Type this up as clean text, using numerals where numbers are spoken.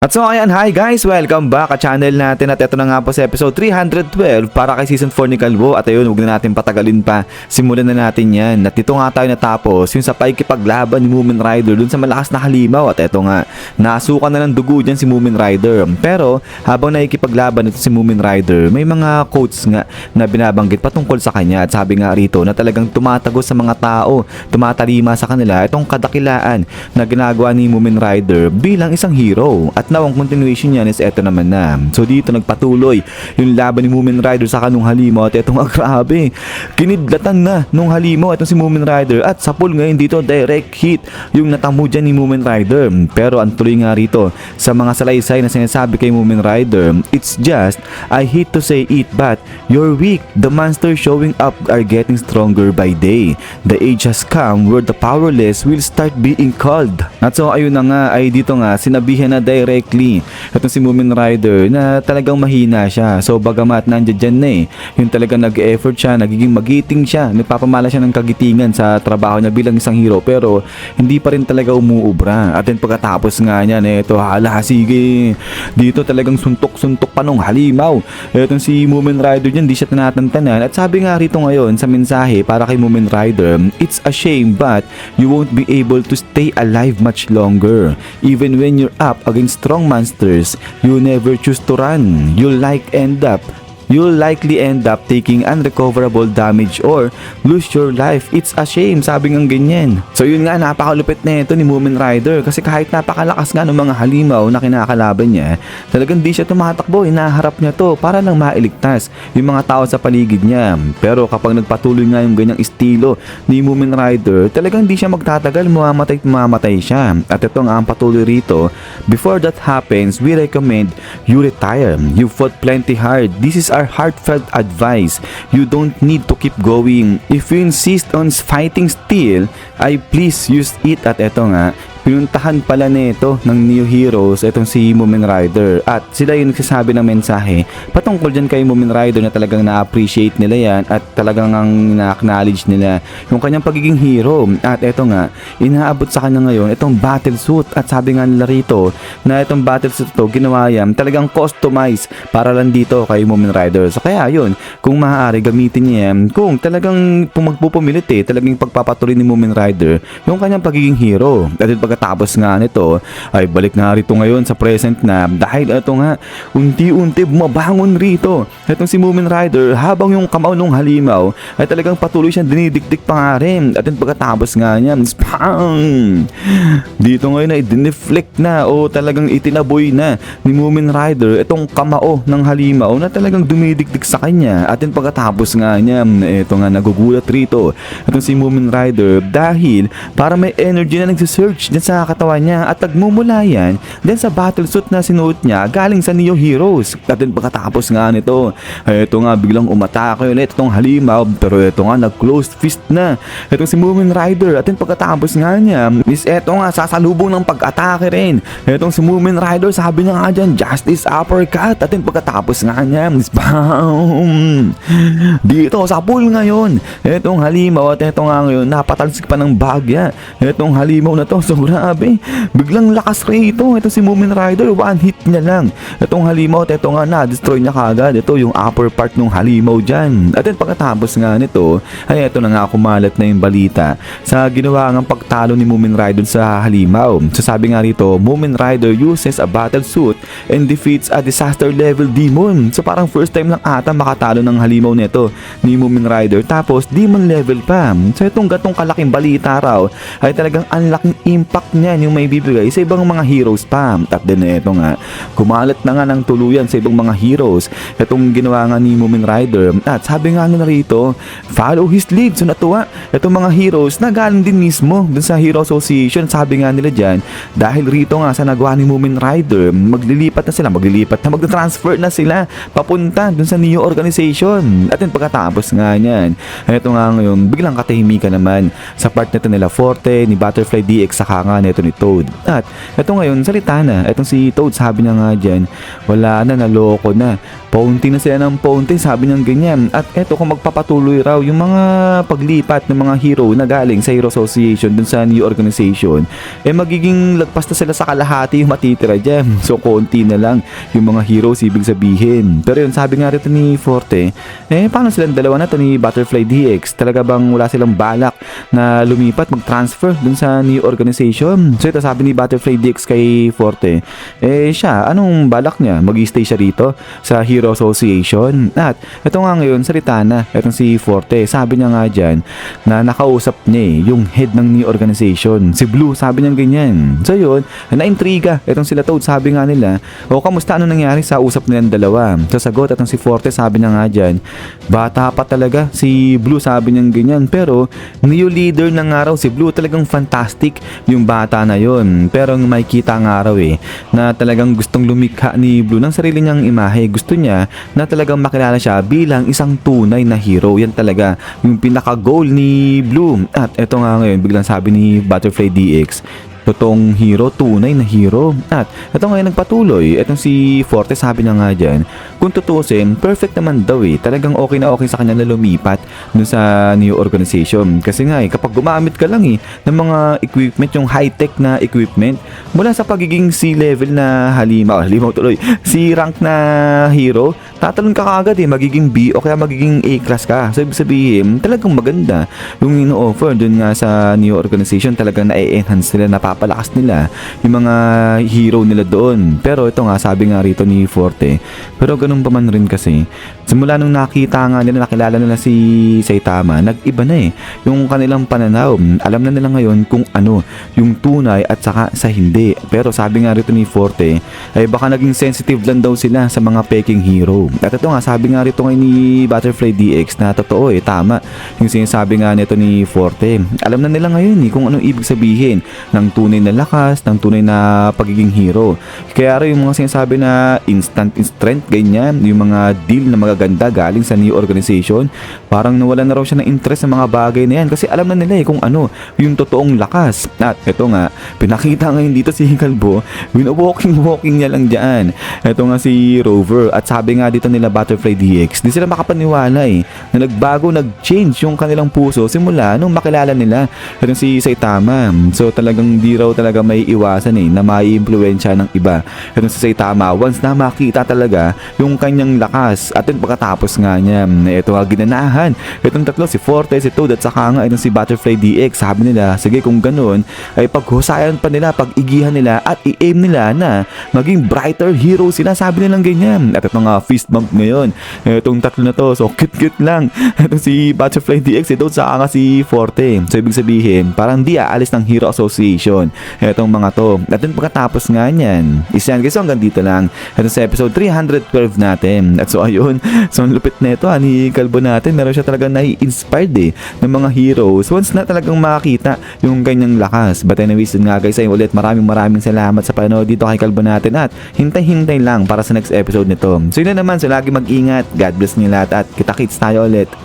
At so ayan, hi guys! Welcome back sa channel natin at ito na nga po sa episode 312 para kay Season 4 ni Calvo. At ayun, huwag na natin patagalin pa. Simulan na natin yan. At dito nga tayo natapos yung sa paikipaglaban ni Moomin Rider dun sa malakas na halimaw. At ito nga, nasukan na ng dugo dyan si Moomin Rider. Pero habang nakikipaglaban ito si Moomin Rider, may mga quotes nga na binabanggit patungkol sa kanya. At sabi nga rito na talagang tumatagos sa mga tao, tumatalima sa kanila itong kadakilaan na ginagawa ni Moomin Rider bilang isang hero. At now ang continuation niyan is eto naman na. So dito nagpatuloy yung laban ni Moomin Rider sa kanung halimaw at eto nga grabe. Kinidlatan na nung halimaw itong si Moomin Rider at sapul ngayon dito direct hit yung natamo dyan ni Moomin Rider. Pero ang tuloy nga rito sa mga salaysay na sinasabi kay Moomin Rider, it's just, I hate to say it but you're weak. The monsters showing up are getting stronger by day. The age has come where the powerless will start being called. At so ayun na nga ay dito nga sinabihan na directly itong si Moomin Rider na talagang mahina siya. So bagamat nandiyan dyan na yung talagang nag-effort siya, nagiging magiting siya, nagpapamala siya ng kagitingan sa trabaho niya bilang isang hero, pero hindi pa rin talaga umuubra. At then pagkatapos nga niyan, ito hala sige, dito talagang suntok-suntok pa nung halimaw. Itong si Moomin Rider dyan, di siya tinatantanan. At sabi nga rito ngayon sa mensahe para kay Moomin Rider, it's a shame but you won't be able to stay alive much longer. Even when you're up against strong monsters, you never choose to run. You'll likely end up taking unrecoverable damage or lose your life. It's a shame, sabi ng ganyan. So yun nga, napakalupit na ito ni Moomin Rider kasi kahit napakalakas nga ng mga halimaw na kinakalaban niya, talagang di siya tumatakbo, hinaharap niya to para lang mailigtas yung mga tao sa paligid niya. Pero kapag nagpatuloy nga yung ganyang estilo ni Moomin Rider, talagang di siya magtatagal, mamamatay siya. At ito nga ang patuloy rito, before that happens, we recommend you retire. You fought plenty hard. This is our heartfelt advice. You don't need to keep going. If you insist on fighting still, I please use it. At eto nga, pinuntahan pala nito ng New Heroes itong si Moomin Rider at sila yung nagsasabi ng mensahe patungkol dyan kay Moomin Rider na talagang na-appreciate nila yan at talagang na-acknowledge nila yung kanyang pagiging hero. At eto nga, inaabot sa kanya ngayon itong battle suit at sabi nga nila rito na itong battle suit to ginawa yan talagang customized para lang dito kay Moomin Rider. So kaya yun, kung maaari gamitin niya yan kung talagang magpupumilit talagang pagpapatuloy ni Moomin Rider yung kanyang pagiging hero. At pagkatapos nga nito ay balik na rito ngayon sa present na dahil ito nga unti-unti bumabangon rito itong si Moomin Rider habang yung kamao ng halimaw ay talagang patuloy siyang dinidikdik pa nga rin. At pagkatapos nga niya spang! Dito ngayon ay dineflect na o talagang itinaboy na ni Moomin Rider itong kamao ng halimaw na talagang dumidikdik sa kanya. At pagkatapos nga niya ito nga nagugulat rito itong si Moomin Rider dahil para may energy na nagsisearch sa katawan niya at nagmumula yan din sa battle suit na sinuot niya galing sa Neo Heroes. At pagkatapos nga nito ay ito nga biglang umatake ulit itong halimaw, pero ito nga nag-closed fist na itong si Moomin Rider. At pagkatapos nga niya is ito nga sasalubong ng pag-atake rin itong si Moomin Rider, sabi niya nga dyan justice uppercut. At pagkatapos nga niya is BAM! Dito sa pool ngayon itong halimaw at ito nga ngayon napatalsik pa ng bagya itong halimaw na to. So grabe, biglang lakas rito ito si Moomin Rider, one hit niya lang itong halimaw at ito nga na-destroy niya kagad ito yung upper part ng halimaw dyan. At pagkatapos nga nito ay ito na nga kumalat na yung balita sa ginawa ng pagtalo ni Moomin Rider sa halimaw. So sabi nga rito, Moomin Rider uses a battle suit and defeats a disaster level demon. So parang first time lang ata makatalo ng halimaw nito ni Moomin Rider tapos demon level pa. So itong gatong kalaking balita raw ay talagang ang laking impact niyan yung may bibigay sa ibang mga heroes pa. At din ito nga, kumalat na nga ng tuluyan sa ibang mga heroes itong ginawa nga ni Moomin Rider. At sabi nga nila rito, follow his lead. So natuwa itong mga heroes na galing din mismo dun sa Hero Association. Sabi nga nila dyan, dahil rito nga sa nagawa ni Moomin Rider, magta-transfer na sila papunta dun sa Neo Organization. At pagkatapos nga niyan, ito nga ngayon, biglang katahimikan naman sa part nito nila Forte, ni Butterfly DX, saka nga neto ni Toad. At eto ngayon, salita na. Etong si Toad, sabi niya nga dyan, wala na, naloko na. Paunti na sila ng paunti, sabi niya ganyan. At eto, kung magpapatuloy raw yung mga paglipat ng mga hero na galing sa Hero Association dun sa new organization, magiging lagpas na sila sa kalahati yung matitira dyan. So, konti na lang yung mga heroes, ibig sabihin. Pero yun, sabi nga rito ni Forte, paano silang dalawa na to ni Butterfly DX? Talaga bang wala silang balak na lumipat, mag-transfer dun sa new organization? So, ito sabi ni Butterfly DX kay Forte, siya, anong balak niya? Mag-stay siya rito sa Hero Association? At ito nga ngayon, salita na. Itong si Forte, sabi niya nga dyan na nakausap niya yung head ng new organization, si Blue, sabi niya ganyan. So yun, na-intriga. Itong sila Toad, sabi nga nila, kamusta, ano nangyari sa usap nilang dalawa? Sasagot, itong si Forte, sabi niya nga dyan, bata pa talaga si Blue, sabi niya ganyan. Pero new leader na nga raw si Blue, talagang fantastic yung bata na yun. Pero may kita nga raw na talagang gustong lumikha ni Blue ng sarili niyang imahe. Gusto niya na talagang makilala siya bilang isang tunay na hero. Yan talaga yung pinaka-goal ni Blue. At eto nga ngayon, biglang sabi ni Butterfly DX, totoong hero, tunay na hero. At ito ngayon nagpatuloy. Itong si Forte, sabi niya nga dyan, kung tutusin, perfect naman daw talagang okay na okay sa kanya na lumipat dun sa new organization. Kasi nga kapag gumamit ka lang ng mga equipment, yung high-tech na equipment, mula sa pagiging C-level na halimaw tuloy, C-rank na hero, tatalon ka kaagad magiging B o kaya magiging A-class ka. So ibig sabihin, talagang maganda yung ino-offer dun nga sa new organization. Talagang na-enhance nila, napapalakas nila yung mga hero nila doon. Pero ito nga, sabi nga rito ni Forte, pero ganun pa man rin kasi, simula nung nakita nga nila, nakilala nila si Saitama, nag-iba na yung kanilang pananaw. Alam na nila ngayon kung ano yung tunay at saka sa hindi. Pero sabi nga rito ni Forte, ay baka naging sensitive lang daw sila sa mga peking hero. At ito nga, sabi nga rito ngayon ni Butterfly DX na totoo tama yung sinasabi nga nito ni Forte. Alam na nila ngayon kung anong ibig sabihin ng tunay na lakas, ng tunay na pagiging hero. Kaya rin yung mga sinasabi na instant strength, ganyan, yung mga deal na magaganda galing sa new organization, parang nawala na raw siya ng interest sa mga bagay na yan kasi alam na nila kung ano yung totoong lakas. At ito nga, pinakita ngayon dito si Kalbo, walking niya lang dyan. Ito nga si Rover, at sabi nga dito nila Butterfly DX, di sila makapaniwala na nagbago, nag-change yung kanilang puso simula nung makilala nila itong si Saitama. So talagang di raw talaga may iwasan na may impluwensya ng iba itong si Saitama once na makita talaga yung kanyang lakas. At yun, pagkatapos nga niya, ito nga ginanahan itong tatlo, si Forte, si Toad at saka nga itong si Butterfly DX. Sabi nila, sige kung ganun ay paghusayan pa nila, pag-igihan nila at i-aim nila na maging brighter hero sila, sabi nilang ganyan. At ito nga, fist bump ngayon itong tatlo na to, so cute lang itong si Butterfly DX, ito saka nga si Forte. So ibig sabihin, parang di aalis ng Hero Association itong mga to. At yun, pagkatapos nga niyan, isyan guys, so hanggang dito lang ito sa episode 312 natin. At so ayun, so ang lupit na ito ni Kalbo natin, meron siya talagang nai-inspired ng mga heroes once na talagang makakita yung kanyang lakas. But anyways, dun nga guys, ay ulit maraming salamat sa panood dito kay Kalbo natin at hintay lang para sa next episode nito. So yun na naman, so lagi mag-ingat, God bless niyo lahat at kita-kits tayo ulit.